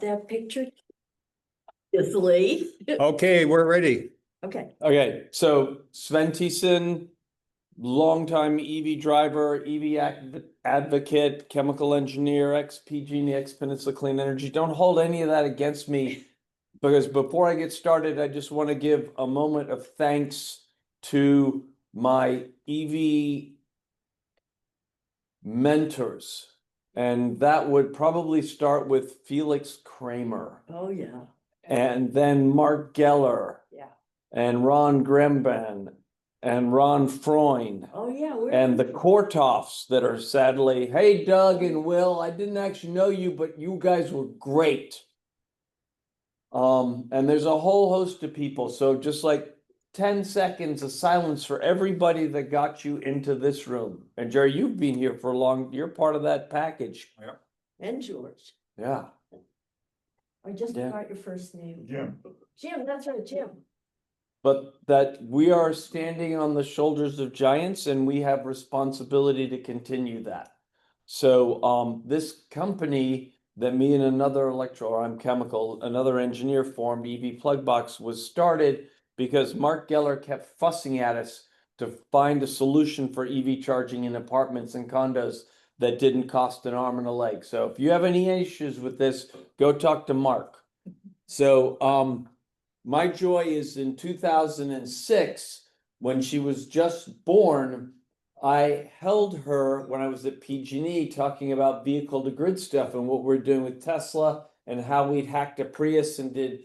that picture? Easily. Okay, we're ready. Okay, Okay, so Sven Thesen, longtime EV driver, advocate, chemical engineer, ex-PG&E, ex-Peninsula Clean Energy. Don't hold any of that against me, because before I get started, I just want to give a moment of thanks to my EV mentors. And that would probably start with Felix Kramer. oh, yeah, And then Mark Geller. yeah, And Ron Grimban and Ron Freund oh, yeah. and the Kortoffs that are sadly, hey, Doug and Will, I didn't actually know you, but you guys were great. And there's a whole host of people. So just like 10 seconds of silence for everybody that got you into this room. And Jerry, you've been here for a long, you're part of that package. Yeah. And George. Yeah. I just Yeah. forgot your first name. Jim. Jim, that's right, Jim. But that we are standing on the shoulders of giants and we have responsibility to continue that. So this company that me and another another engineer formed, EV PlugBox, was started because Mark Geller kept fussing at us to find a solution for EV charging in apartments and condos that didn't cost an arm and a leg. So if you have any issues with this, go talk to Mark. So my joy is in 2006, when she was just born, I held her when I was at PG&E talking about vehicle to grid stuff and what we're doing with Tesla and how we'd hacked a Prius and did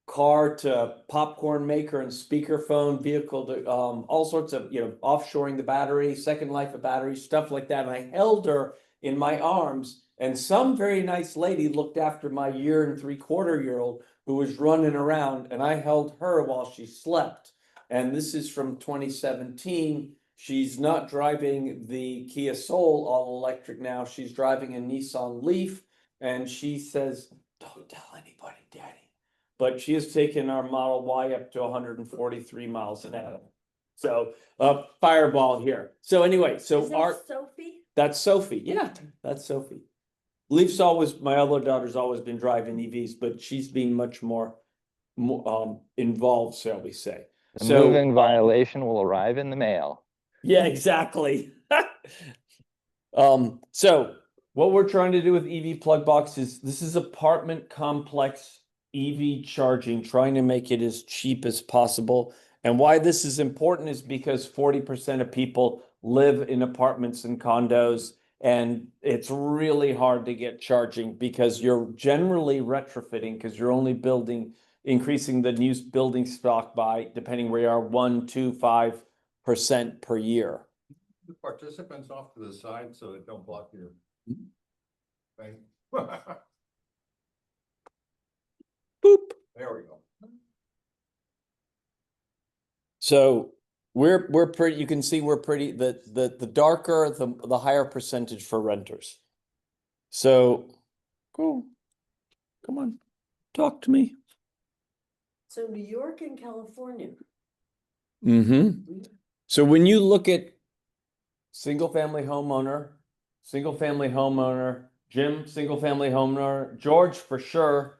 car to popcorn maker and speakerphone vehicle to all sorts of, offshoring the battery, second life of battery, stuff like that. And I held her in my arms, and some very nice lady looked after my 1 3/4-year-old who was running around, and I held her while she slept. And this is from 2017. She's not driving the Kia Soul all electric now. She's driving a Nissan Leaf, and she says, "Don't tell anybody, Daddy." But she has taken our Model Y up to 143 miles an hour. So fireball here. So anyway, so Is that Sophie? that's Sophie. Yeah, that's Sophie. My other daughter's always been driving EVs, but she's been much more involved, shall we say. The moving violation will arrive in the mail. Yeah, exactly. So what we're trying to do with EV PlugBox is this is apartment complex EV charging, trying to make it as cheap as possible. And why this is important is because 40% of people live in apartments and condos, and it's really hard to get charging because you're generally retrofitting, because you're only increasing the new building stock by, depending where you are, 1, 2, 5% per year. The participants off to the side so they don't block your thing. Boop. There we go. So we're pretty, you can see we're pretty, the darker, the higher percentage for renters. So cool. Come on, talk to me. So New York and California. Mm-hmm. So when you look at single family homeowner, Jim, single family homeowner, George for sure,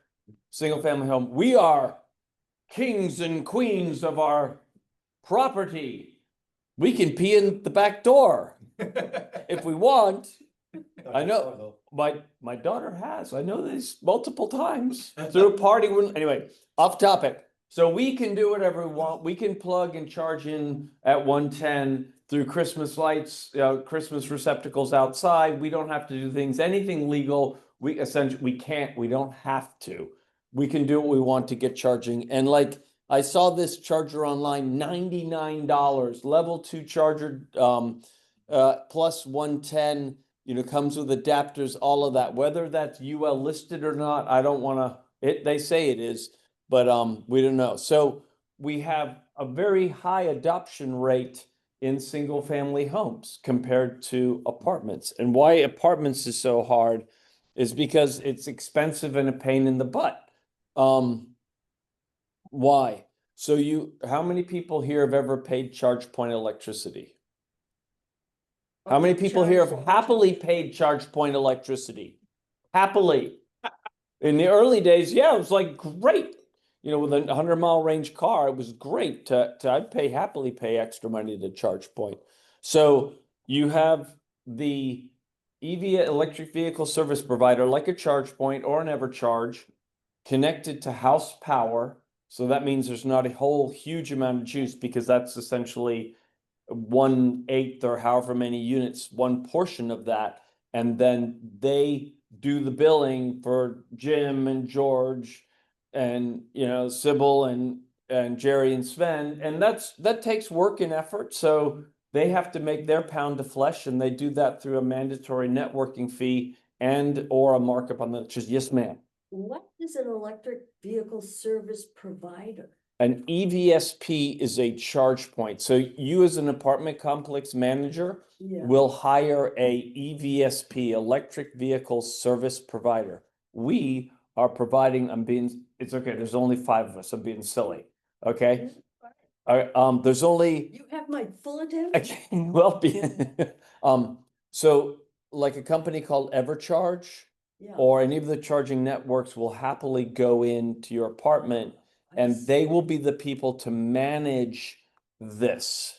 single family home, we are kings and queens of our property. We can pee in the back door if we want. I know my daughter has. I know this multiple times through a party. Anyway, off topic. So we can do whatever we want. We can plug and charge in at 110 through Christmas lights, Christmas receptacles outside. We don't have to do anything legal. We don't have to. We can do what we want to get charging. And like I saw this charger online, $99, level 2 charger, plus 110, comes with adapters, all of that. Whether that's UL listed or not, I don't want to, they say it is, but we don't know. So we have a very high adoption rate in single family homes compared to apartments. And why apartments is so hard is because it's expensive and a pain in the butt. Why? So how many people here have ever paid charge point electricity? How many people here have happily paid charge point electricity? Happily. In the early days, yeah, it was like great. You know, with a 100-mile range car, it was great I'd happily pay extra money to charge point. So you have the EV electric vehicle service provider, like a charge point or an EverCharge, connected to house power. So that means there's not a whole huge amount of juice because that's essentially 1/8 or however many units, one portion of that. And then they do the billing for Jim and George and, you know, Sybil and Jerry and Sven. And that takes work and effort. So they have to make their pound of flesh, and they do that through a mandatory networking fee and or a markup on the, just, yes, ma'am. What is an electric vehicle service provider? An EVSP is a charge point. So you as an apartment complex manager Yeah, will hire a EVSP, electric vehicle service provider. We are providing, it's okay, there's only 5 of us, I'm being silly, okay? There's only, you have my full attention. okay, well, so like a company called EverCharge Yeah. or any of the charging networks will happily go into your apartment, I and see. they will be the people to manage this.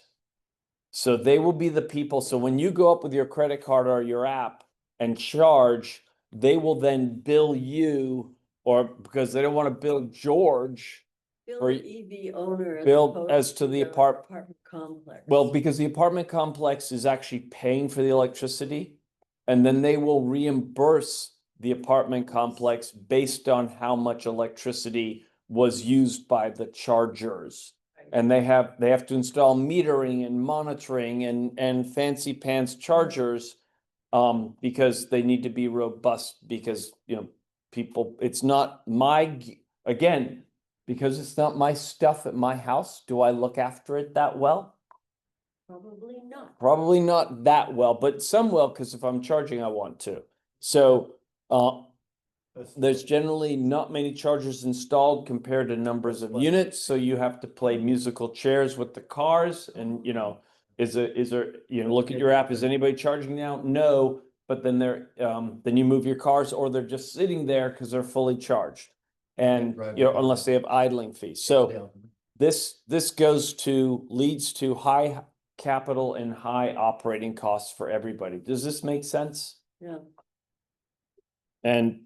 So they will be the people. So when you go up with your credit card or your app and charge, they will then bill you, or because they don't want to bill George, Bill for- the EV owner. bill opposed as to the apartment complex. well, because the apartment complex is actually paying for the electricity, and then they will reimburse the apartment complex based on how much electricity was used by the chargers. And they have to install metering and monitoring and fancy pants chargers, because they need to be robust, because, you know, people, it's not again, because it's not my stuff at my house, do I look after it that well? Probably not. Probably not that well, but some will, because if I'm charging, I want to. So, there's generally not many chargers installed compared to numbers of units, so you have to play musical chairs with the cars, and, you know, is there, you know, look at your app, is anybody charging now? No, but then then you move your cars, or they're just sitting there because they're fully charged. And, you know, unless they have idling fees. So this leads to high capital and high operating costs for everybody. Does this make sense? Yeah. And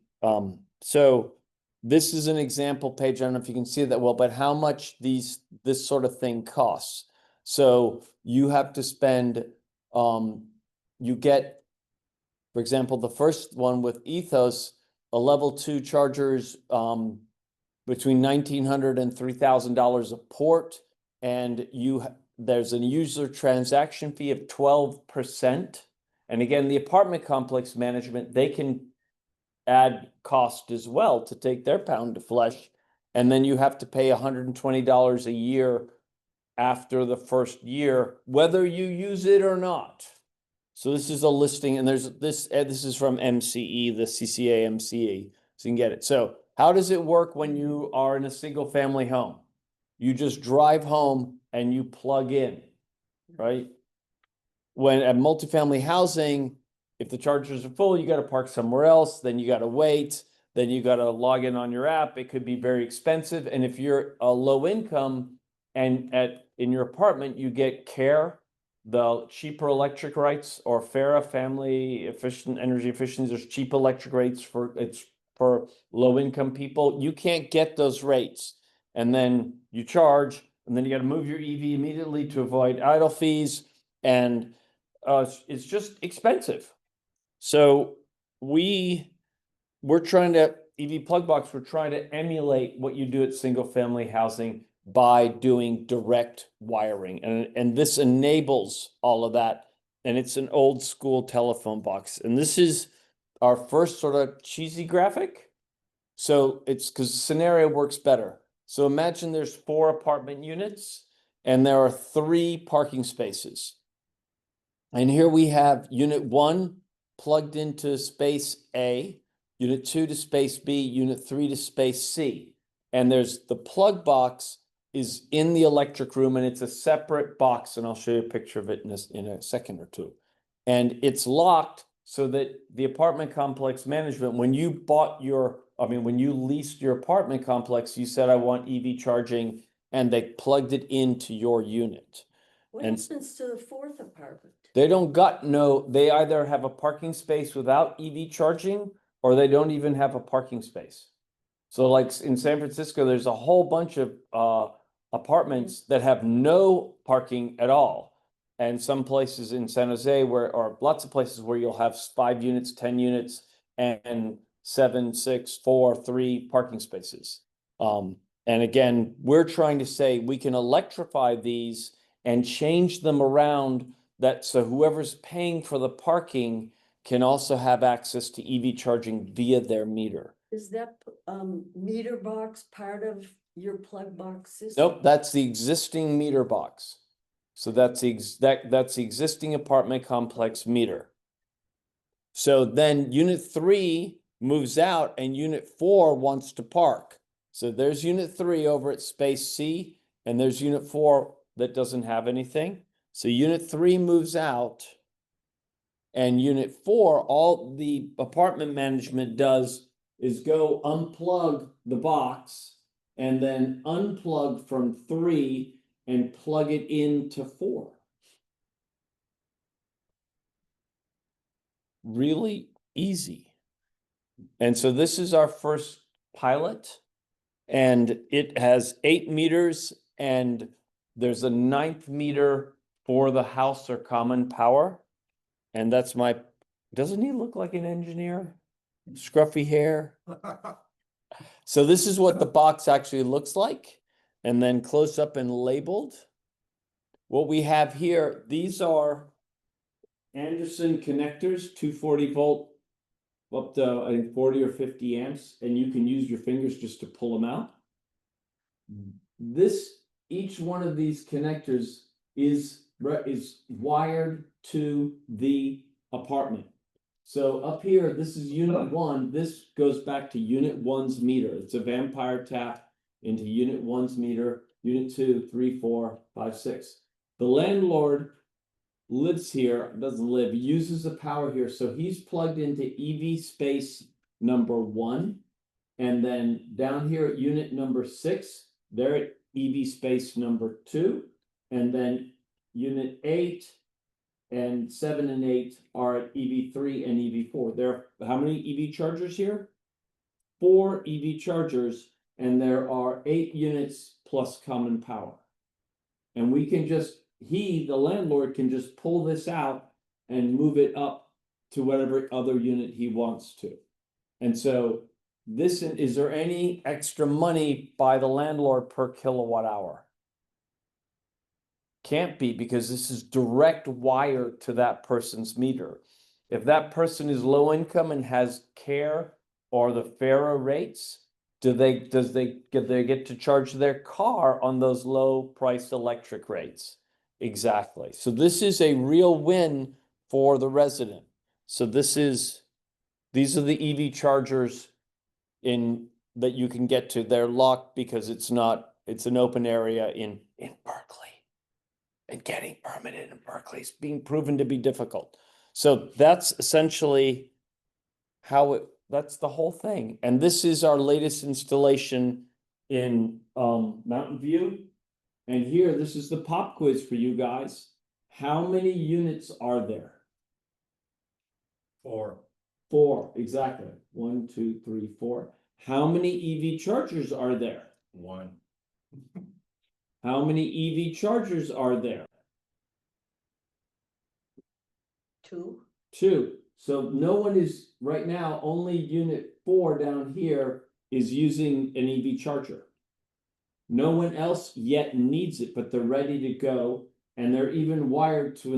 so this is an example page. I don't know if you can see that well, but how much this sort of thing costs. So you have to spend, you get, for example, the first one with Ethos, a level 2 chargers, between $1,900 and $3,000 a port, and there's a user transaction fee of 12%. And again, the apartment complex management, they can add cost as well to take their pound of flesh. And then you have to pay $120 a year after the first year, whether you use it or not. So this is a listing, and there's this is from MCE, the CCA MCE, so you can get it. So how does it work when you are in a single family home? You just drive home and you plug in, right? When at multifamily housing, if the chargers are full, you got to park somewhere else, then you got to wait, then you got to log in on your app. It could be very expensive. And if you're a low income and in your apartment, you get CARE, the cheaper electric rates, or FARA, family efficient energy efficiency. There's cheap electric rates for low income people. You can't get those rates. And then you charge, and then you got to move your EV immediately to avoid idle fees. And it's just expensive. So we're trying to, EV PlugBox, we're trying to emulate what you do at single family housing by doing direct wiring. And this enables all of that. And it's an old school telephone box. And this is our first sort of cheesy graphic. So it's because the scenario works better. So imagine there's 4 apartment units and there are 3 parking spaces. And here we have unit 1 plugged into space A, unit 2 to space B, unit 3 to space C. And there's the plug box is in the electric room, and it's a separate box, and I'll show you a picture of it in a second or two. And it's locked so that the apartment complex management, when you bought your I mean, when you leased your apartment complex, you said, I want EV charging, and they plugged it into your unit. What And happens to the fourth apartment? they don't got no, they either have a parking space without EV charging, or they don't even have a parking space. So like in San Francisco, there's a whole bunch of apartments that have no parking at all. And some places in San Jose or lots of places where you'll have 5 units, 10 units, and 7, 6, 4, 3 parking spaces. And again, we're trying to say we can electrify these and change them around that so whoever's paying for the parking can also have access to EV charging via their meter. Is that meter box part of your plug box system? Nope, that's the existing meter box. So that's the existing apartment complex meter. So then unit 3 moves out and unit 4 wants to park. So there's unit 3 over at space C, and there's unit 4 that doesn't have anything. So unit 3 moves out, and unit 4, all the apartment management does is go unplug the box and then unplug from 3 and plug it into 4. Really easy. And so this is our first pilot, and it has 8 meters, and there's a 9th meter for the house or common power. And that's doesn't he look like an engineer? Scruffy hair. So this is what the box actually looks like, and then close up and labeled. What we have here, these are Anderson connectors, 240 volt, up to I think 40 or 50 amps, and you can use your fingers just to pull them out. Each one of these connectors is wired to the apartment. So up here, this is unit 1. This goes back to unit 1's meter. It's a vampire tap into unit 1's meter, unit 2, 3, 4, 5, 6. The landlord lives here, doesn't live, uses the power here. So he's plugged into EV space number 1. And then down here at unit number 6, they're at EV space number 2. And then unit 8 and 7 and 8 are at EV3 and EV4. There are how many EV chargers here? 4 EV chargers, and there are 8 units plus common power. And we can just, the landlord can just pull this out and move it up to whatever other unit he wants to. And so is there any extra money by the landlord per kilowatt hour? Can't be, because this is direct wire to that person's meter. If that person is low income and has care or the FARA rates, do they get to charge their car on those low priced electric rates? Exactly. So this is a real win for the resident. So these are the EV chargers that you can get to. They're locked because it's an open area in Berkeley. And getting permitted in Berkeley is being proven to be difficult. So that's essentially that's the whole thing. And this is our latest installation in Mountain View. And here, this is the pop quiz for you guys. How many units are there? 4. 4, exactly. 1, 2, 3, 4. How many EV chargers are there? 1. How many EV chargers are there? 2. 2. So no one is, right now, only unit 4 down here is using an EV charger. No one else yet needs it, but they're ready to go. And they're even wired to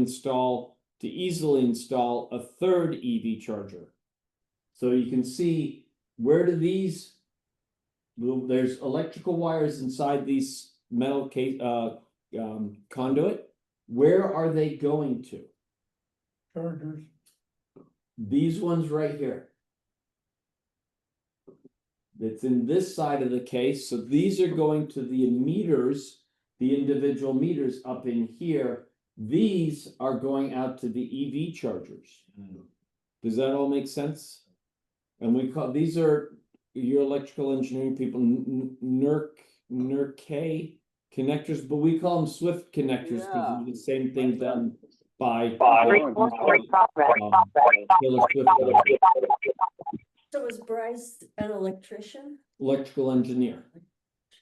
easily install a 3rd EV charger. So you can see, where do there's electrical wires inside these metal conduit. Where are they going to? Chargers. These ones right here. It's in this side of the case. So these are going to the meters, the individual meters up in here. These are going out to the EV chargers. Does that all make sense? And these are your electrical engineering people, NERK connectors, but we call them Swift connectors because it's the same thing done by. Taylor Swift, So is Bryce an electrician? electrical engineer.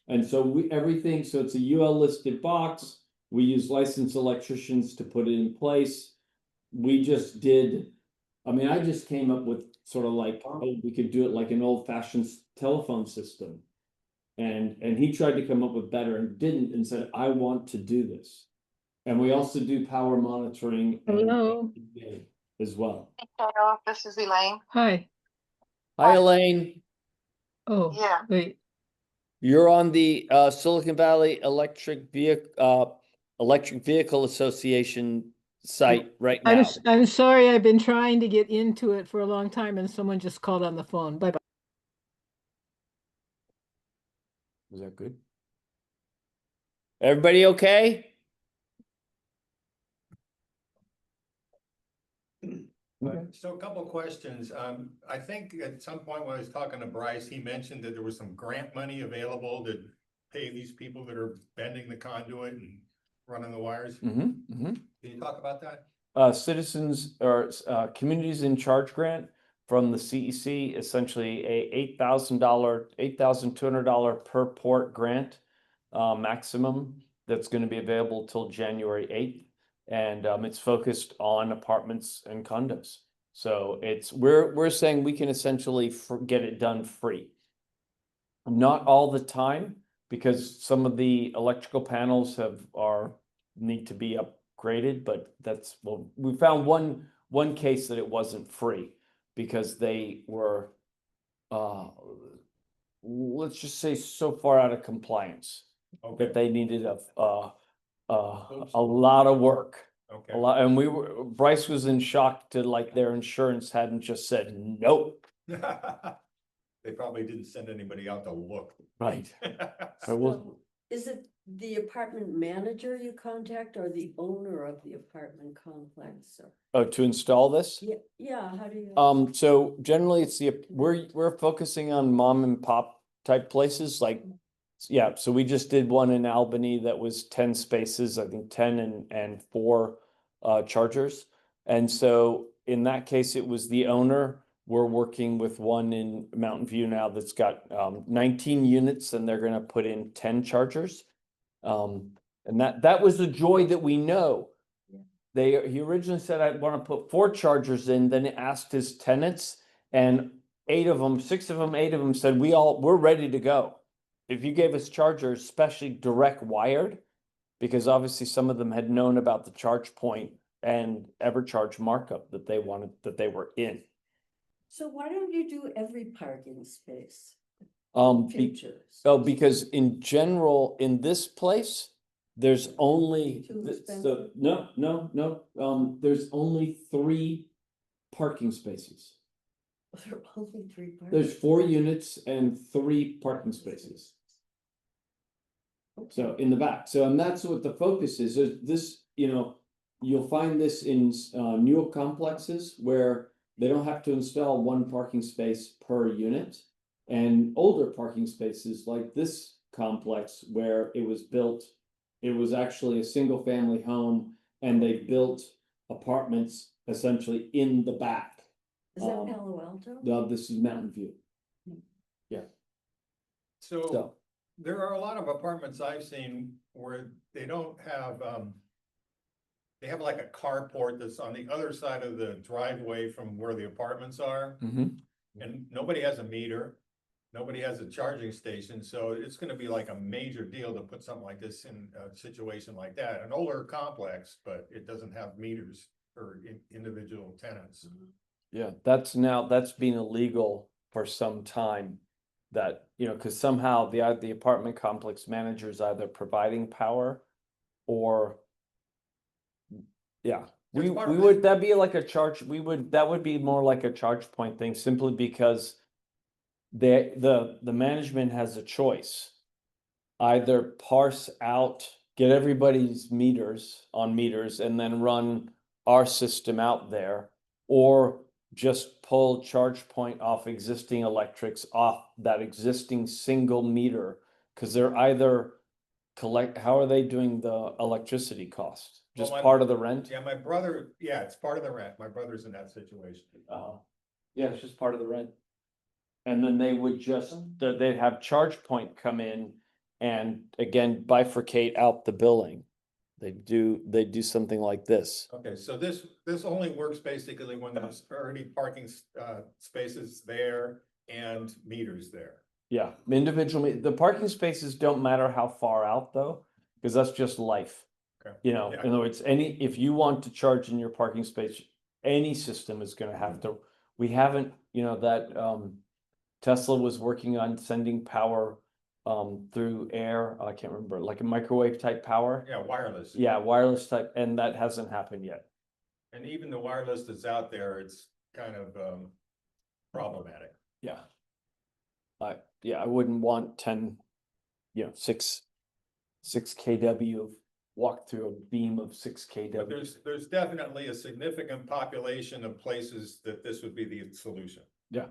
And so everything, so it's a UL listed box. We use licensed electricians to put it in place. We just did, I just came up with sort of like, oh, we could do it like an old fashioned telephone system. And he tried to come up with better and didn't, and said, I want to do this. And we also do power monitoring. Hello. As well. Hello, this is Elaine. Hi. Hi, Elaine. Oh, Yeah. wait. You're on the Silicon Valley Electric Vehicle Association site right now. I'm sorry, I've been trying to get into it for a long time and someone just called on the phone. Bye-bye. Was that good? Everybody okay? Okay. So a couple of questions. I think at some point when I was talking to Bryce, he mentioned that there was some grant money available to pay these people that are bending the conduit and running the wires. Can you talk about that? Citizens or Communities in Charge grant from the CEC, essentially a $8,200 per port grant maximum that's going to be available till January 8th. And it's focused on apartments and condos. So we're saying we can essentially get it done free. Not all the time, because some of the electrical panels need to be upgraded, but we found one case that it wasn't free because they were let's just say so far out of compliance that they needed a lot of work. Okay. A lot, and Bryce was in shock to like their insurance hadn't just said nope. They probably didn't send anybody out to look. Right. So is it the apartment manager you contact or the owner of the apartment complex? Or- To install this? Yeah, how do you? So generally we're focusing on mom and pop type places like, yeah, so we just did one in Albany that was 10 spaces, I think 10 and 4 chargers. And so in that case, it was the owner. We're working with one in Mountain View now that's got 19 units and they're going to put in 10 chargers. And that was the joy that we know. Yeah. He originally said, I want to put 4 chargers in, then he asked his tenants and 8 of them said, we're ready to go. If you gave us chargers, especially direct wired, because obviously some of them had known about the charge point and EverCharge markup that they were in. So why don't you do every parking space? Features. Because in general, in this place, there's only there's only 3 parking spaces. There are only 3 parking. There's 4 units and 3 parking spaces. Okay. So in the back. So, and that's what the focus is. This, you'll find this in newer complexes where they don't have to install 1 parking space per unit, and older parking spaces like this complex where it was actually a single family home and they built apartments essentially in the back. Is that Palo Alto? No, this is Mountain View. Yeah. So there are a lot of apartments I've seen where they don't have, they have like a carport that's on the other side of the driveway from where the apartments are. And nobody has a meter, nobody has a charging station. So it's going to be like a major deal to put something like this in a situation like that. An older complex, but it doesn't have meters for individual tenants. Yeah, that's been illegal for some time. That, because somehow the apartment complex manager is either providing power or, yeah, that'd be like a charge. That would be more like a charge point thing, simply because the management has a choice. Either parse out, get everybody's meters, and then run our system out there, or just pull charge point off existing electrics off that existing single meter, because they're either how are they doing the electricity cost? Well, Just my- part of the rent? Yeah, my brother, yeah, it's part of the rent. My brother's in that situation. Yeah, it's just part of the rent. And then they would just, they'd have charge point come in and again bifurcate out the billing. They do something like this. Okay, so this only works basically when there's already parking spaces there and meters there. Yeah, individually, the parking spaces don't matter how far out though, because that's just life. Okay. You know, Yeah. in other words, if you want to charge in your parking space, any system is gonna have to, we haven't, you know, that Tesla was working on sending power through air, I can't remember, like a microwave type power. Yeah, wireless. Yeah, wireless type, and that hasn't happened yet. And even the wireless that's out there, it's kind of problematic. Yeah. Yeah, I wouldn't want 10, you know, 6 kW walk through a beam of 6 But kW. there's definitely a significant population of places that this would be the solution. Yeah.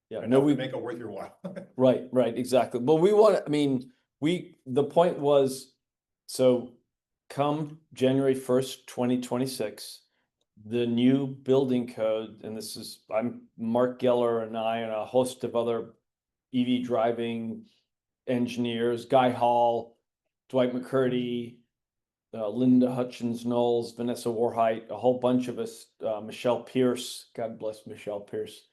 Yeah, And no, that would we, make it worth your while. right, exactly. But we want, I mean, the point was, so come January 1st, 2026, the new building code, and this is, I'm Mark Geller and I and a host of other EV driving engineers, Guy Hall, Dwight McCurdy, Linda Hutchins Knowles, Vanessa Warheit, a whole bunch of us, Michelle Pierce, God bless Michelle Pierce.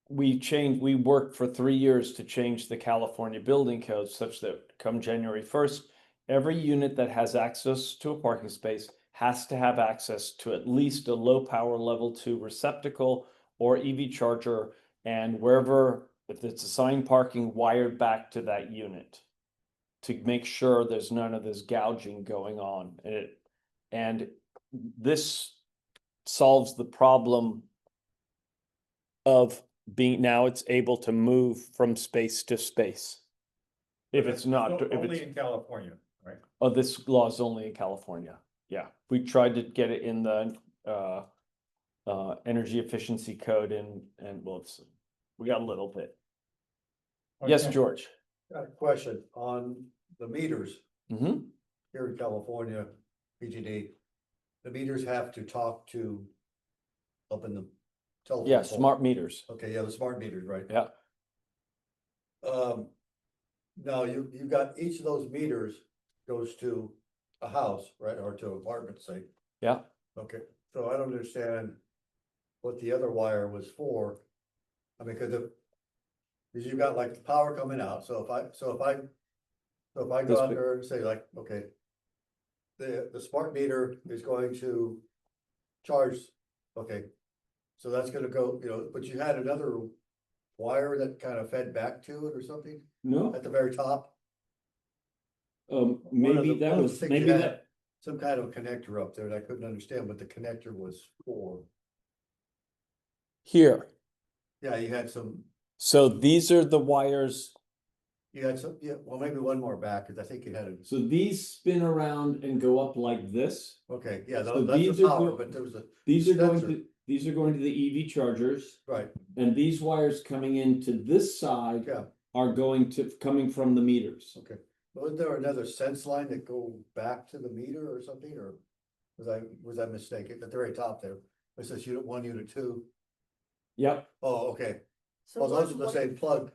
We worked for 3 years to change the California building code such that come January 1st, every unit that has access to a parking space has to have access to at least a low power level 2 receptacle or EV charger, and wherever, if it's assigned parking, wired back to that unit to make sure there's none of this gouging going on. And this solves the problem of being, now it's able to move from space to space. If it's not, if Only it's, in California, right? oh, this law is only in California. Yeah, we tried to get it in the energy efficiency code and well, we got a little bit. Yes, Okay. George. Got a question on the meters Mm-hmm. here in California, PGD. The meters have to talk to up in the telephone. Yeah, pole. smart meters. Okay, yeah, the smart meters, right? Yeah. Now you've got each of those meters goes to a house, right, or to an apartment, say. Yeah. Okay, so I don't understand what the other wire was for. I mean, because you've got like the power coming out, so if I This go out bit. there and say like, okay. The smart meter is going to charge, okay. So that's gonna go, you know, but you had another wire that kind of fed back to it or something No, at the very top. maybe one of the things you had, that. some kind of connector up there that I couldn't understand what the connector was for. Here, Yeah, you had some, so these are the wires. yeah, well, maybe one more back, cause I think you had a, So these spin around and go up like this. okay, yeah, So that's these the are power, go- but there was a, These are going Sensor. to, these are going to the EV chargers, right, and these wires coming into this side yeah, are coming from the meters. okay. Wasn't there another sense line that go back to the meter or something, or was I mistaken? At the very top there, it says unit 1, unit 2. Yep, Oh, okay. So Well, those what- are the what- same plug.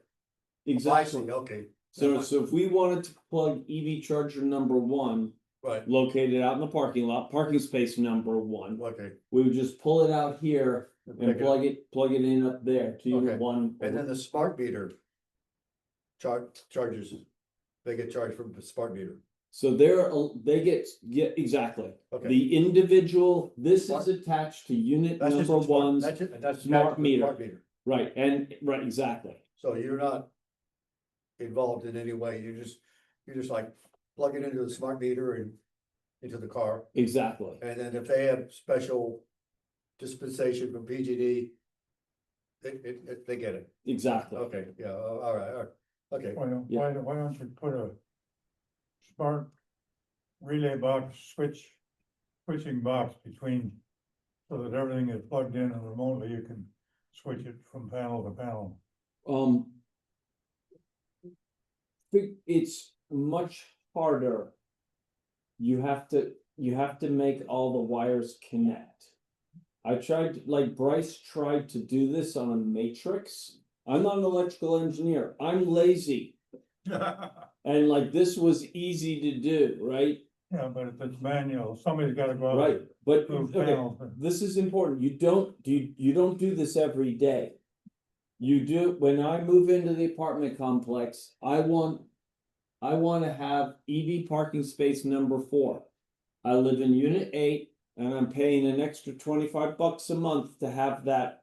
exactly. Wisely, okay, So if we wanted to plug EV charger number 1 right, located out in the parking lot, parking space number 1, okay. we would just pull it out here and Pick it up. plug it in up there to unit Okay. 1. And then the smart meter charges, they get charged from the smart meter. So they get exactly. Okay. The individual, this Smart- is attached to unit That's just number a smart- 1's, that's smart attached to the meter. smart meter. right, and, right, exactly. So you're not involved in any way, you're just like plug it into the smart meter and into the car. Exactly. And then if they have special dispensation from PGD, they get it. Exactly. Okay, yeah, all right, okay. Yeah. Why don't you put a smart relay box switching box between so that everything is plugged in and remotely you can switch it from panel to panel. It's much harder. You have to make all the wires connect. I tried, like Bryce tried to do this on a matrix. I'm not an electrical engineer. I'm lazy. And like this was easy to do, right? Yeah, but if it's manual, somebody's gotta go out. Right, but Move okay, panels. this is important. You don't do this every day. You do, when I move into the apartment complex, I want to have EV parking space number 4. I live in unit 8 and I'm paying an extra $25 a month to have that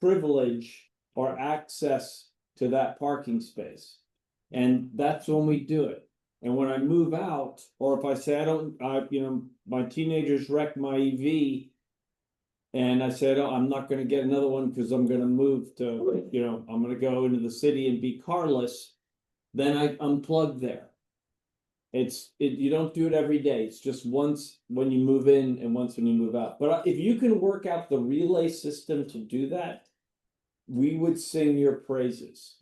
privilege or access to that parking space. And that's when we do it. And when I move out, or if I say my teenagers wrecked my EV and I said, oh, I'm not gonna get another one because I'm gonna move to, I'm gonna go into the city and be carless, then I unplug there. You don't do it every day. It's just once when you move in and once when you move out. But if you can work out the relay system to do that, we would sing your praises.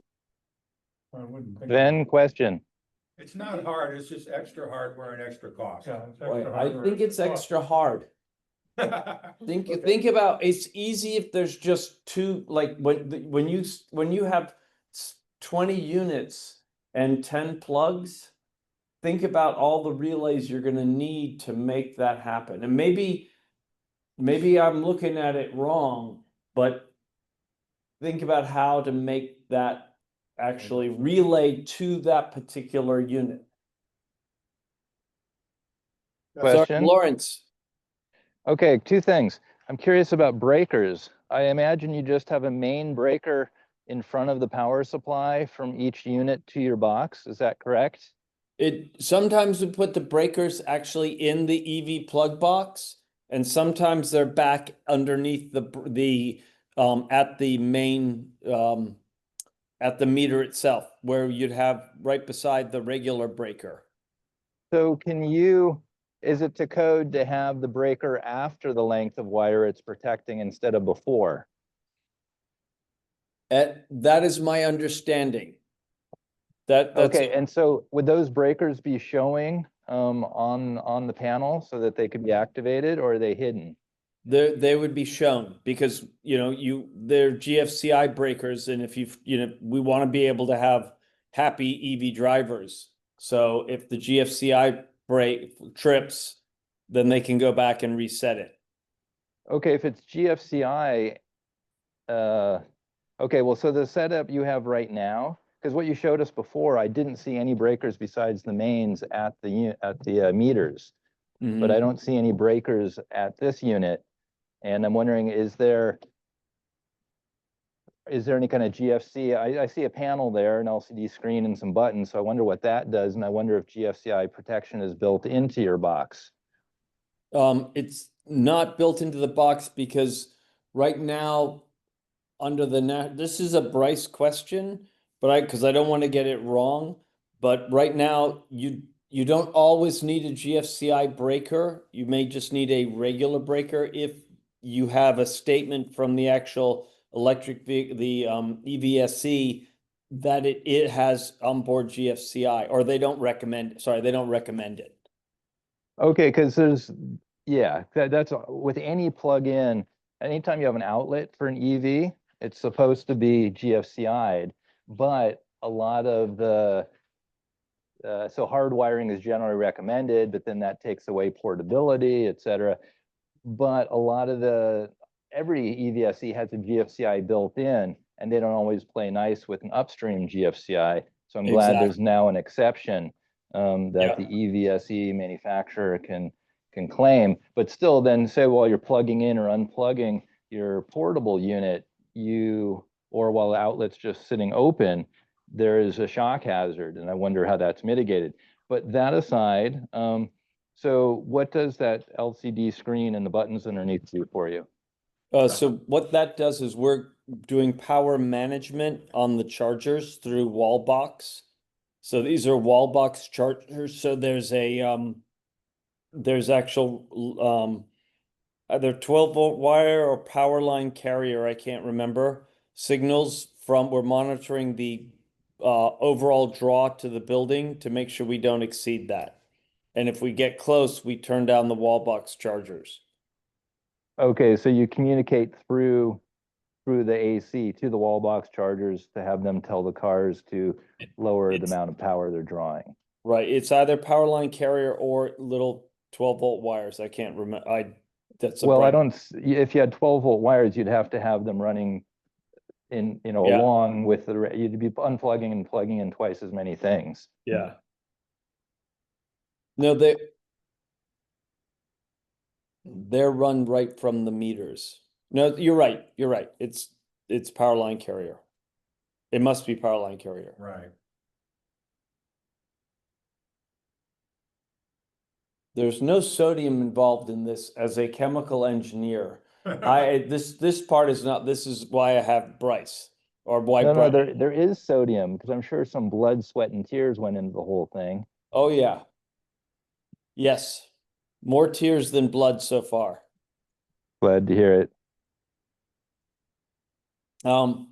I wouldn't think. Then question. It's not hard, it's just extra hardware and extra cost. Yeah, it's Boy, extra I hardware. think it's extra hard. Think about, it's easy if there's just two, like when you have 20 units and 10 plugs, think about all the relays you're gonna need to make that happen. And maybe I'm looking at it wrong, but think about how to make that actually relay to that particular unit. Sorry, Question. Lawrence. Okay, 2 things. I'm curious about breakers. I imagine you just have a main breaker in front of the power supply from each unit to your box. Is that correct? Sometimes we put the breakers actually in the EV plug box, and sometimes they're back underneath the at the main at the meter itself, where you'd have right beside the regular breaker. So is it to code to have the breaker after the length of wire it's protecting instead of before? That is my understanding. That's Okay, and so would those breakers be showing on the panel so that they could be activated, or are they hidden? they would be shown because they're GFCI breakers, and if we want to be able to have happy EV drivers. So if the GFCI break trips, then they can go back and reset it. Okay, if it's GFCI, okay, well, so the setup you have right now, because what you showed us before, I didn't see any breakers besides the mains at the meters, but I don't see any breakers at this unit. And I'm wondering, is there any kind of GFC? I see a panel there, an LCD screen and some buttons, so I wonder what that does, and I wonder if GFCI protection is built into your box. It's not built into the box because right now, this is a Bryce question, but because I don't want to get it wrong, but right now you don't always need a GFCI breaker. You may just need a regular breaker if you have a statement from the actual electric vehicle, the EVSE, that it has onboard GFCI, or they don't recommend it. Okay, because that's with any plug-in, anytime you have an outlet for an EV, it's supposed to be GFCI'd, but a lot of so hard wiring is generally recommended, but then that takes away portability, et cetera. But a lot of every EVSE has a GFCI built in, and they don't always play nice with an upstream GFCI. So I'm glad there's now an exception that the EVSE manufacturer can claim. But still, then say while you're plugging in or unplugging your portable unit, or while the outlet's just sitting open, there is a shock hazard, and I wonder how that's mitigated. But that aside, so what does that LCD screen and the buttons underneath do for you? So what that does is we're doing power management on the chargers through Wallbox. So these are Wallbox chargers. So there's actual either 12-volt wire or power line carrier, I can't remember, signals from, we're monitoring the overall draw to the building to make sure we don't exceed that. And if we get close, we turn down the wall box chargers. Okay, so you communicate through the AC to the wall box chargers to have them tell the cars to lower the It's- amount of power they're drawing. Right, it's either power line carrier or little 12-volt wires. I can't remember, that's a Well, I bright- don't, if you had 12-volt wires, you'd have to have them running in, you know, Yeah. along with you'd be unplugging and plugging in twice as many things. Yeah. No, they're run right from the meters. No, you're right. You're right. It's power line carrier. It must be power line carrier. Right. There's no sodium involved in this as a chemical engineer. This part is not, this is why I have Bryce or why No, no, Bryce. there is sodium, because I'm sure some blood, sweat, and tears went into the whole thing. Oh, yeah. Yes. More tears than blood so far. Glad to hear it. I'm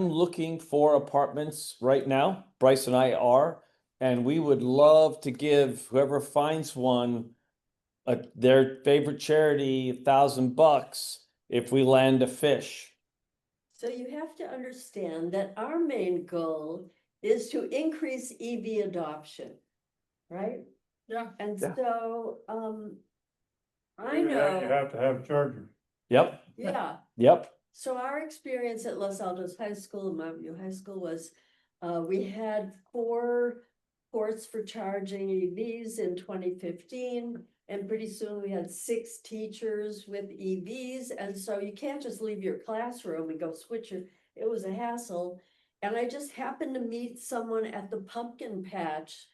looking for apartments right now. Bryce and I are, and we would love to give whoever finds one their favorite charity $1,000 if we land a fish. So you have to understand that our main goal is to increase EV adoption, right? Yeah. And Yeah. so, I You know, have to have chargers. Yep, yeah. yep. So our experience at Los Altos High School, Mountain View High School was, we had 4 ports for charging EVs in 2015. And pretty soon we had 6 teachers with EVs. And so you can't just leave your classroom and go switch it. It was a hassle. And I just happened to meet someone at the pumpkin patch,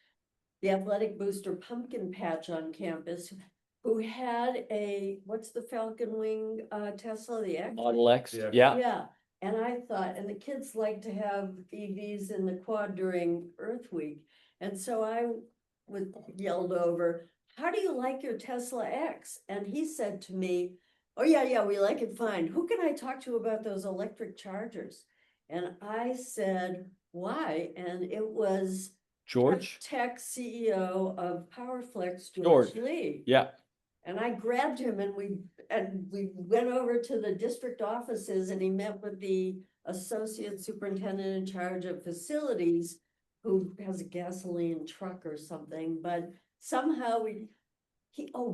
the athletic booster pumpkin patch on campus, who had a, what's the Falcon Wing Tesla, the X? Model X, Yeah. yeah. Yeah, and I thought, and the kids like to have EVs in the quad during Earth Week. And so I was yelled over, how do you like your Tesla X? And he said to me, oh yeah, we like it fine. Who can I talk to about those electric chargers? And I said, why? And it was George? Tech CEO of PowerFlex, George. George Lee. Yeah, And I grabbed him and we went over to the district offices and he met with the associate superintendent in charge of facilities who has a gasoline truck or something, but somehow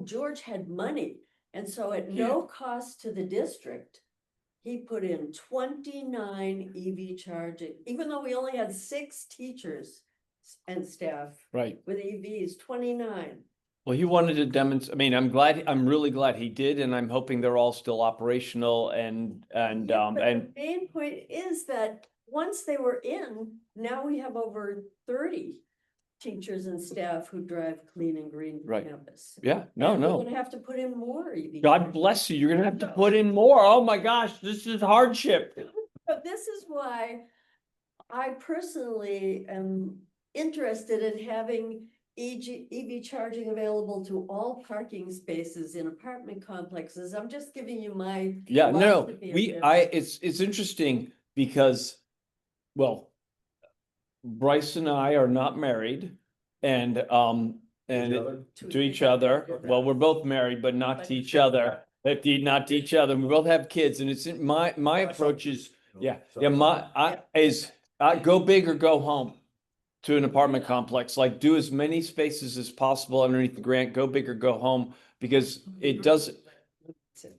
George had money. And so at no cost to the district, he put in 29 EV charging, even though we only had 6 teachers and staff right. with EVs, 29. Well, he wanted to demonstrate, I mean, I'm really glad he did, and I'm hoping they're all still operational and Yeah, but the main point is that once they were in, now we have over 30 teachers and staff who drive clean and green Right. campus. yeah, no, And we're no. gonna have to put in more EV. God bless you. You're gonna have to put in more. Oh my gosh, this is hardship. But this is why I personally am interested in having EV charging available to all parking spaces in apartment complexes. I'm just giving you my. Yeah, no, philosophy of this. it's interesting because, well, Bryce and I are not married and, to each other. Okay. Well, we're both married, but not to each other. Not to each other. We both have kids and it's my approach is, yeah, go big or go home to an apartment complex, like do as many spaces as possible underneath the grant, go big or go home, because it does,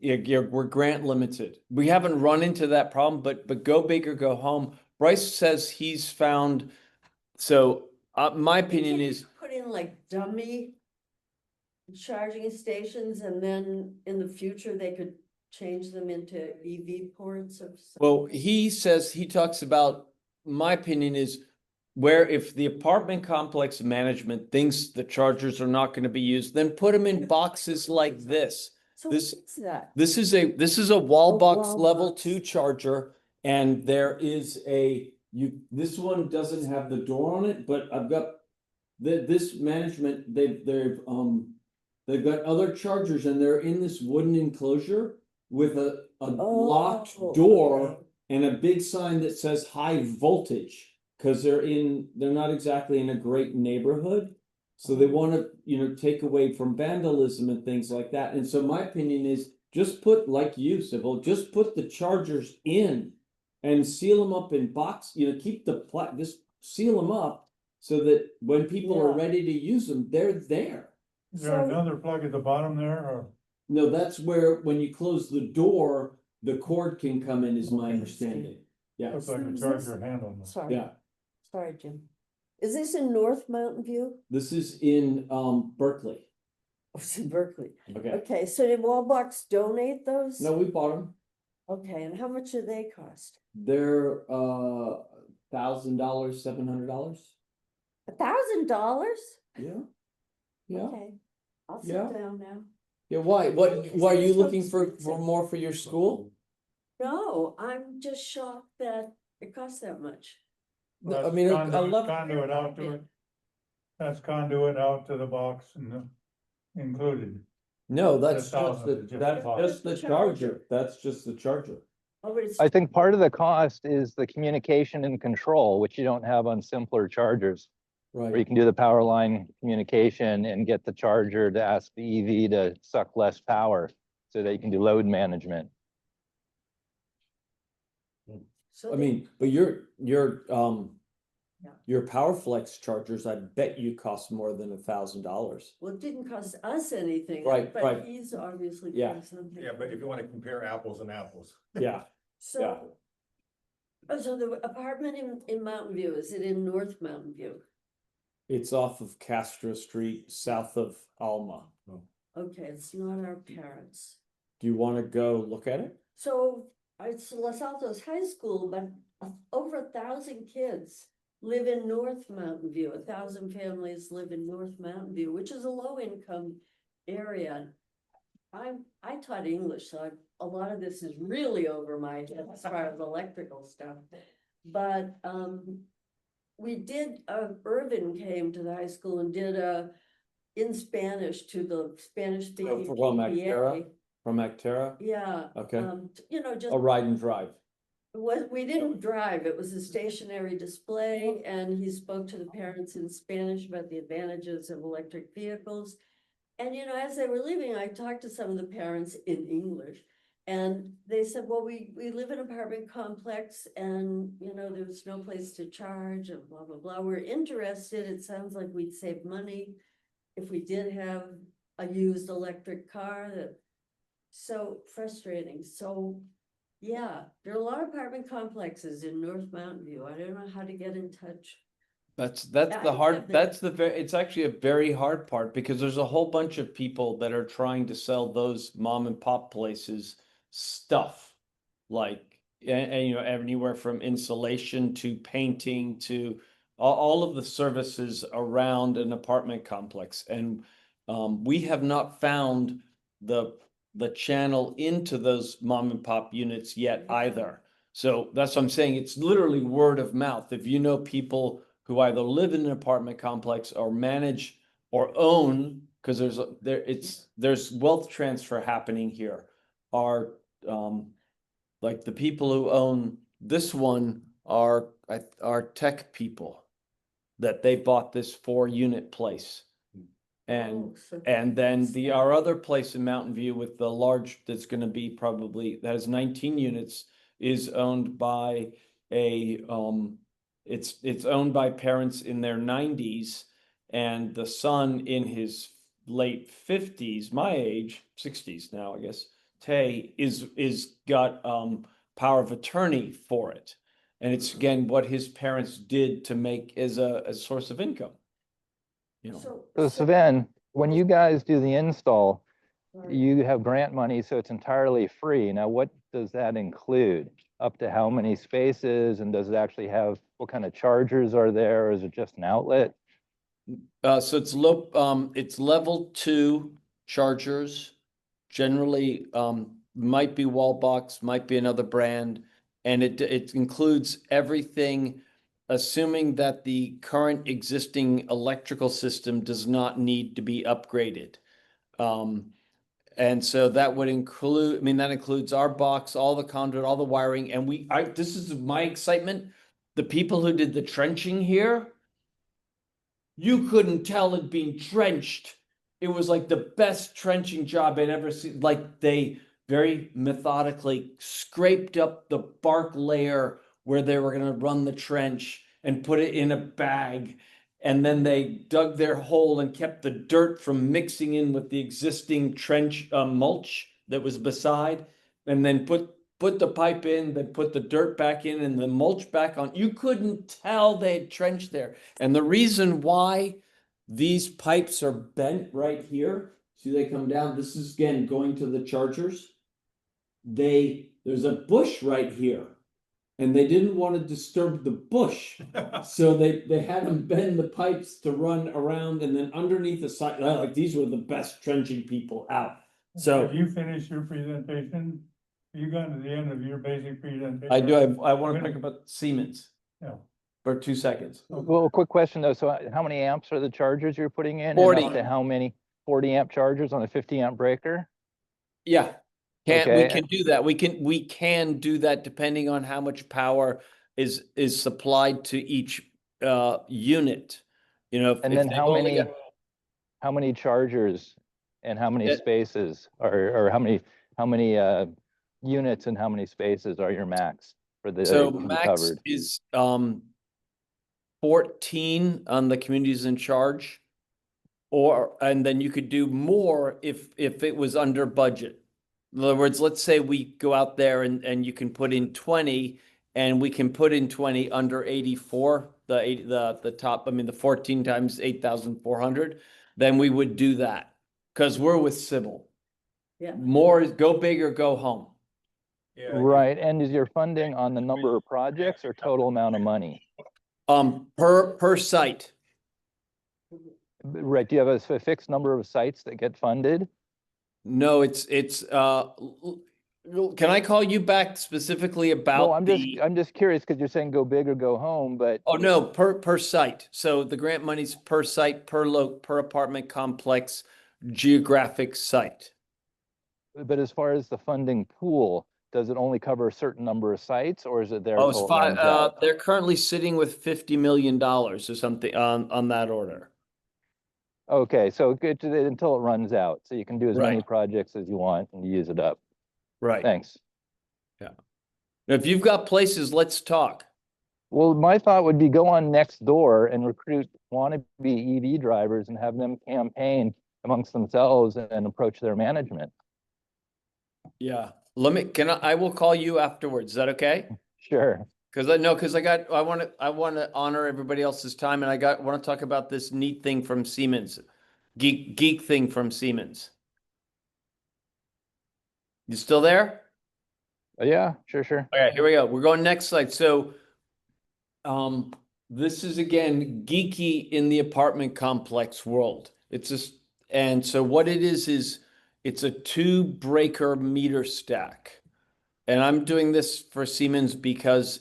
we're grant limited. We haven't run into that problem, but go big or go home. Bryce says he's found, so my opinion Can't is, you put in like dummy charging stations and then in the future they could change them into EV ports of. well, he talks about, my opinion is, where if the apartment complex management thinks the chargers are not going to be used, then put them in boxes like this. So this- what's that? This is a wall box wall level box. 2 charger, and there is this one doesn't have the door on it, but I've got this management, they've They've got other chargers and they're in this wooden enclosure with a locked Oh, door okay. and a big sign that says high voltage. Cause they're not exactly in a great neighborhood. So they wanna, take away from vandalism and things like that. And so my opinion is just put, like you, Sybil, just put the chargers in and seal them up in box, keep just seal them up so that when people are Yeah. ready to use them, they're there. Is there So- another plug at the bottom there, or? No, that's where, when you close the door, the cord can come in, is my Okay. understanding. Yeah, Looks like a Is charger this- handle. Sorry, yeah. sorry, Jim. Is this in North Mountain View? This is in Berkeley. Oh, it's in Berkeley. Okay. Okay, so did Wallbox donate those? No, we bought them. Okay, and how much do they cost? They're $1,000, $700. $1,000? Yeah. Yeah. Okay, I'll sit Yeah. down now. Yeah. Why? Why are you looking for more for your school? No, I'm just shocked that it costs that much. I That's mean, I conduit- love- Conduit out to it. That's conduit out to the box and included. No, that's The $1,000 is just that's the just the charger. That's just the charger. Oh, but it's, I think part of the cost is the communication and control, which you don't have on simpler chargers, where you Right. can do the power line communication and get the charger to ask the EV to suck less power so that you can do load management. so I they- mean, but Yeah. your PowerFlex chargers, I bet you cost more than $1,000. well, it didn't cost us anything. Right, but right. he's obviously Yeah. paying something. Yeah, but if you wanna compare apples and apples. Yeah. So. Oh, so the apartment in Mountain View, is it in North Mountain View? It's off of Castro Street, south of Alma. Okay, it's not our parents. Do you want to go look at it? So it's Los Altos High School, but over 1,000 kids live in North Mountain View. 1,000 families live in North Mountain View, which is a low income area. I taught English, so a lot of this is really over my head as far as electrical stuff. But we did, Irvin came to the high school and did in Spanish to the Spanish speaking from Actera? PTA. From Actera? Yeah. Okay. Just. A ride and drive. We didn't drive, it was a stationary display, and he spoke to the parents in Spanish about the advantages of electric vehicles. And as they were leaving, I talked to some of the parents in English. And they said, well, we live in an apartment complex and, there's no place to charge and blah, blah, blah. We're interested, it sounds like we'd save money if we did have a used electric car that, so frustrating, so. Yeah, there are a lot of apartment complexes in North Mountain View. I don't know how to get in touch. That's I the hard, have the- that's it's actually a very hard part because there's a whole bunch of people that are trying to sell those mom and pop places stuff. Like, and anywhere from insulation to painting to all of the services around an apartment complex. And we have not found the channel into those mom and pop units yet either. So that's what I'm saying. It's literally word of mouth. If you know people who either live in an apartment complex or manage or own, because there's wealth transfer happening here, are like the people who own this one are tech people that they bought this 4-unit place. And Oh, so- and then our other place in Mountain View with the large, that's gonna be probably, that has 19 units, is owned by it's owned by parents in their 90s, and the son in his late 50s, my age, 60s now, I guess, Tay, is got power of attorney for it. And it's again what his parents did to make as a source of income. So Sven, when you guys do the install, sorry. you have grant money, so it's entirely free. Now, what does that include? Up to how many spaces, and does it actually have, what kind of chargers are there, or is it just an outlet? So it's level 2 chargers, generally, might be Wallbox, might be another brand. And it includes everything, assuming that the current existing electrical system does not need to be upgraded. And so that would include, I mean, that includes our box, all the conduit, all the wiring, and this is my excitement. The people who did the trenching here, you couldn't tell it being trenched. It was like the best trenching job I'd ever seen. Like they very methodically scraped up the bark layer where they were gonna run the trench and put it in a bag. And then they dug their hole and kept the dirt from mixing in with the existing trench mulch that was beside, and then put the pipe in, then put the dirt back in and the mulch back on. You couldn't tell they had trenched there. And the reason why these pipes are bent right here, see they come down, this is again going to the chargers. There's a bush right here. And they didn't want to disturb the bush. So they had them bend the pipes to run around and then underneath the side, like these were the best trenching people out. So Have you finished your presentation? You got to the end of your basic presentation? I do, I want to talk about Siemens. Yeah. For 2 seconds. Well, quick question though. So how many amps are the chargers you're putting in? And 40. up to how many 40 amp chargers on a 50 amp breaker? Yeah. We Okay. can do that. We can do that depending on how much power is supplied to each unit. You know, And if then they've how only many, got- how many chargers and how many Yeah. spaces or how many units and how many spaces are your max for the So to be max covered? is 14 on the communities in charge. And then you could do more if it was under budget. In other words, let's say we go out there and you can put in 20 and we can put in 20 under 84, the top, I mean, the 14 times 8,400, then we would do that because we're with Sybil. Yeah. More is go big or go home. Yeah, Right. And is your funding on the number of projects or total amount of money? Per site. Right. Do you have a fixed number of sites that get funded? No, it's can I call you back specifically No, about I'm just curious because you're saying go big or go home, but Oh, no, per site. So the grant money's per site, per apartment complex, geographic site. as far as the funding pool, does it only cover a certain number of sites or is it there Oh, it's until it runs five, out? they're currently sitting with $50 million or something on that order. Okay, so good to until it runs out, so you can do as many Right. projects as you want and use it up. Right. Thanks. If you've got places, let's talk. Well, my thought would be go on Nextdoor and recruit wannabe EV drivers and have them campaign amongst themselves and approach their management. Yeah. I will call you afterwards. Is that okay? Sure. Because I want to honor everybody else's time, and I want to talk about this neat thing from Siemens, geek thing from Siemens. You still there? Yeah, sure. Okay, here we go. We're going next slide. So, this is again geeky in the apartment complex world. And so what it is it's a 2-breaker meter stack. And I'm doing this for Siemens because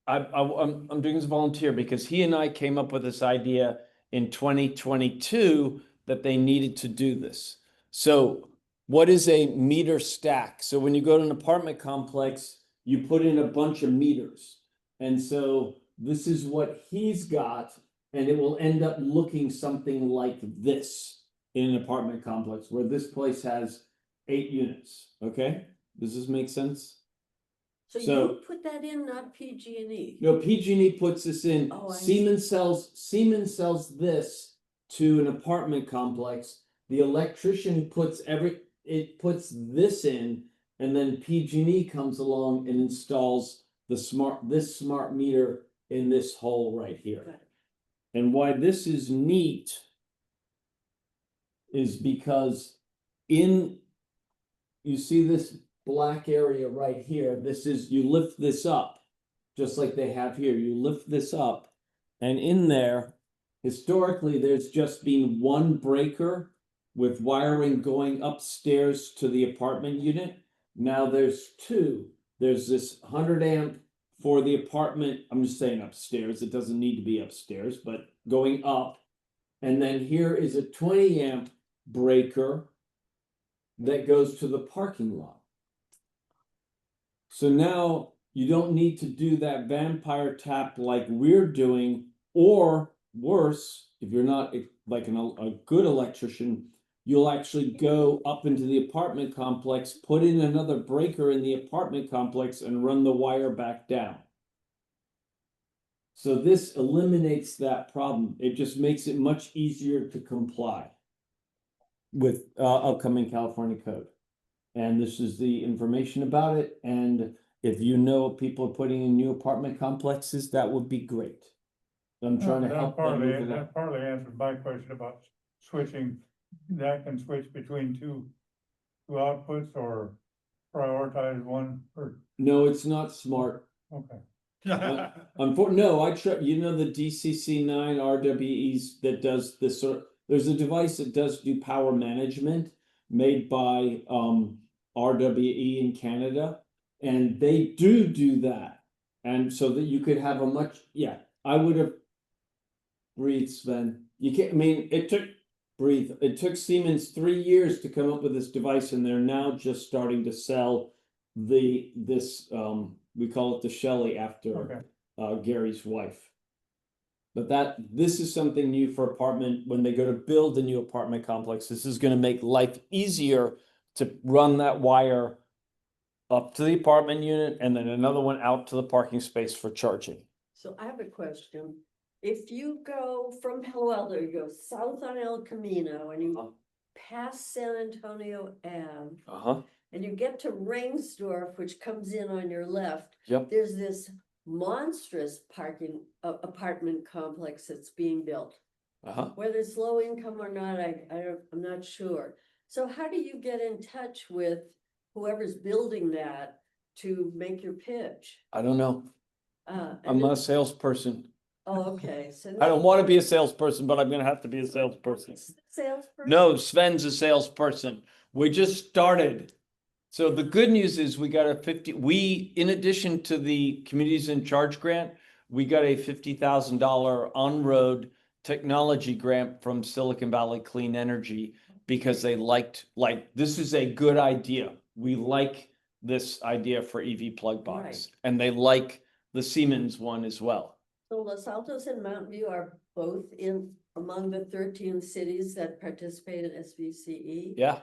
I'm doing this volunteer because he and I came up with this idea in 2022 that they needed to do this. So what is a meter stack? So when you go to an apartment complex, you put in a bunch of meters. And so this is what he's got, and it will end up looking something like this in an apartment complex where this place has 8 units. Okay? Does this make sense? So So- you put that in, not PG&E? No, PG&E puts this in. Oh, I see. Siemens sells this to an apartment complex. The electrician puts this in, and then PG&E comes along and installs this smart meter in this hole right here. Got it. And why this is neat is because you see this black area right here, you lift this up, just like they have here, you lift this up, and in there, historically, there's just been one breaker with wiring going upstairs to the apartment unit. Now there's 2. There's this 100 amp for the apartment, I'm just saying upstairs, it doesn't need to be upstairs, but going up. And then here is a 20 amp breaker that goes to the parking lot. So now you don't need to do that vampire tap like we're doing, or worse, if you're not like a good electrician, you'll actually go up into the apartment complex, put in another breaker in the apartment complex and run the wire back down. So this eliminates that problem. It just makes it much easier to comply with upcoming California code. And this is the information about it. And if you know people are putting in new apartment complexes, that would be great. I'm trying to help them move along. That partly answered my question about switching. That can switch between two outputs or prioritize one or, No, it's not smart. okay. No, I try, you know, the DCC9 RWEs that does this sort, there's a device that does do power management made by RWE in Canada, and they do that. And so that you could have a much, yeah, I would have breathed, Sven. You can't, I mean, it took Siemens 3 years to come up with this device, and they're now just starting to sell this we call it the Shelley after Gary's wife. But this is something new for apartment. When they go to build a new apartment complex, this is going to make life easier to run that wire up to the apartment unit and then another one out to the parking space for charging. So I have a question. If you go from Palo Alto, you go south on El Camino and you pass San Antonio Ave, and you get to Ringsdorf, which comes in on your left. Yep. There's this monstrous apartment complex that's being built. Whether it's low income or not, I'm not sure. So how do you get in touch with whoever's building that to make your pitch? I don't know. I'm not a salesperson. Oh, okay. So I don't want to be a salesperson, but I'm going to have to be a salesperson. Salesperson? No, Sven's a salesperson. We just started. So the good news is we got in addition to the Communities in Charge grant, we got a $50,000 on-road technology grant from Silicon Valley Clean Energy because they liked, this is a good idea. We like this idea for EV PlugBox, Right. and they like the Siemens one as well. So Los Altos and Mountain View are both among the 13 cities that participate in SVCE. Yeah.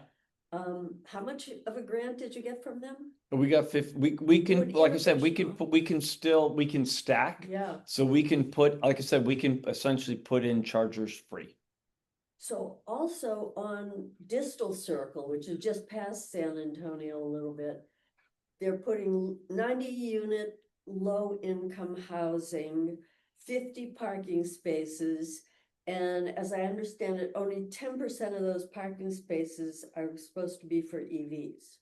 How much of a grant did you get from them? We got 50, we can, like I said, we can stack. Yeah. So we can put, like I said, we can essentially put in chargers free. So also on Distal Circle, which is just past San Antonio a little bit, they're putting 90 unit low income housing, 50 parking spaces. And as I understand it, only 10% of those parking spaces are supposed to be for EVs.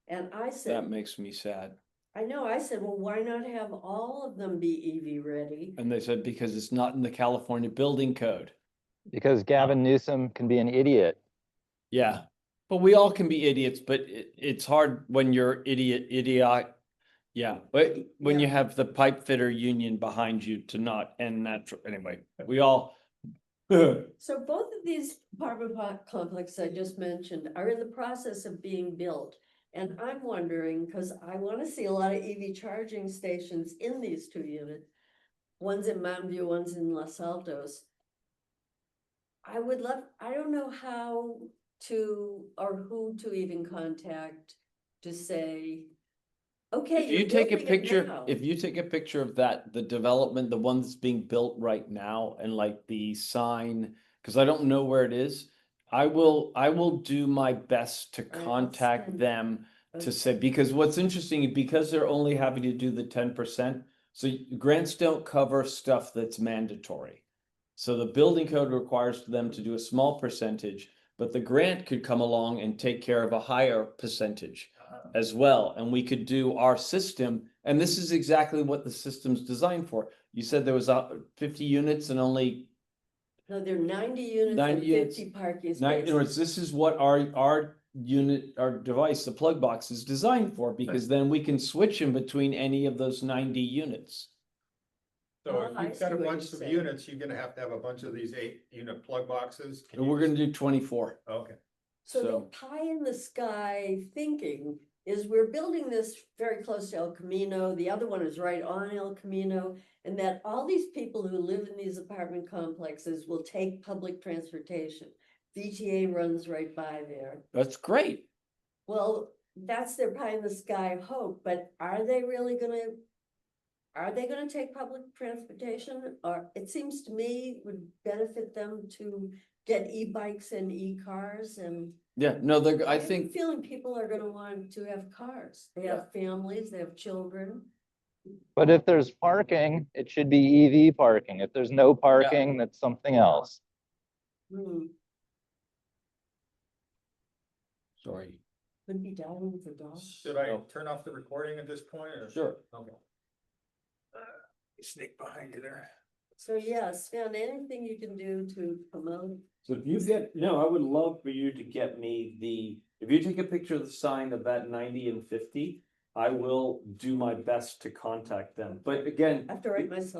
And I said, That makes me sad. I know, I said, well, why not have all of them be EV ready? And they said, because it's not in the California building code. Because Gavin Newsom can be an idiot. Yeah. But we all can be idiots, but it's hard when you're idiot. Yeah. But when you have the pipe fitter union behind you to not end that. Anyway, we all. So both of these apartment complexes I just mentioned are in the process of being built. And I'm wondering, because I want to see a lot of EV charging stations in these two units. One's in Mountain View, one's in Los Altos. I don't know how to, or who to even contact to say, okay. If you take a picture of that, the development, the one that's being built right now, and like the sign, because I don't know where it is, I will do my best to contact them to say, because what's interesting, because they're only having to do the 10%, so grants don't cover stuff that's mandatory. So the building code requires them to do a small percentage, but the grant could come along and take care of a higher percentage as well. And we could do our system. And this is exactly what the system's designed for. You said there was 50 units and only. No, there are 90 units 90 and units, 50 parking In spaces. other words, this is what our unit, our device, the plug box is designed for, because then we can switch in between any of those 90 units. So Oh, I if you've see got a what bunch you're of saying. units, you're gonna have a bunch of these 8-unit plug boxes. Can And you we're just- gonna do 24. Okay, So the So- pie in the sky thinking is we're building this very close to El Camino, the other one is right on El Camino. And that all these people who live in these apartment complexes will take public transportation. VTA runs right by there. That's great. Well, that's their pie in the sky hope, but are they really gonna? Are they gonna take public transportation? Or it seems to me would benefit them to get e-bikes and e-cars and. Yeah, no, I have a think, feeling people are gonna want to have cars. They have families, they have children. But if there's parking, it should be EV parking. If there's no parking, that's something else. Hmm, sorry. could be dying for dogs. should I turn off the recording at this point or? Sure. Okay. Sneak behind you there. So yes, Sven, anything you can do to promote? So if you get, no, I would love for you to get me if you take a picture of the sign of that 90 and 50, I will do my best to contact them. But again, I have to write myself.